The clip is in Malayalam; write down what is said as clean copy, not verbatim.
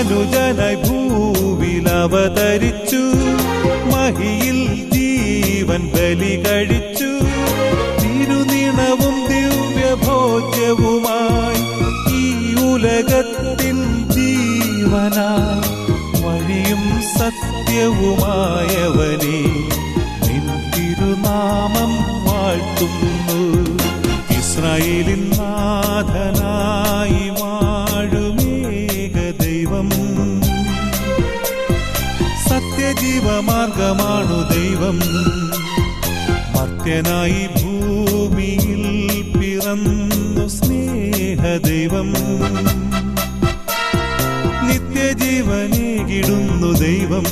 മനുജനായി ഭൂവിൽ അവതരിച്ചു, മഹിയിൽ ജീവൻ ബലി കഴിച്ചു. തിരുനിണവും ദിവ്യഭോജ്യവുമായി ഈ ഉലകത്തിൻ ജീവനായി വഴിയും സത്യവുമായവനെ നിൻ തിരുനാമം വാഴ്ത്തുന്നു. ഇസ്രായേലിൻ നാഥനായി വാഴുമേക ദൈവം, സത്യജീവമാർഗമാണു ദൈവം. മർത്യനായി ഭൂമിയിൽ പിറന്നു സ്നേഹദൈവം, നിത്യജീവനേകിടുന്നു ദൈവം.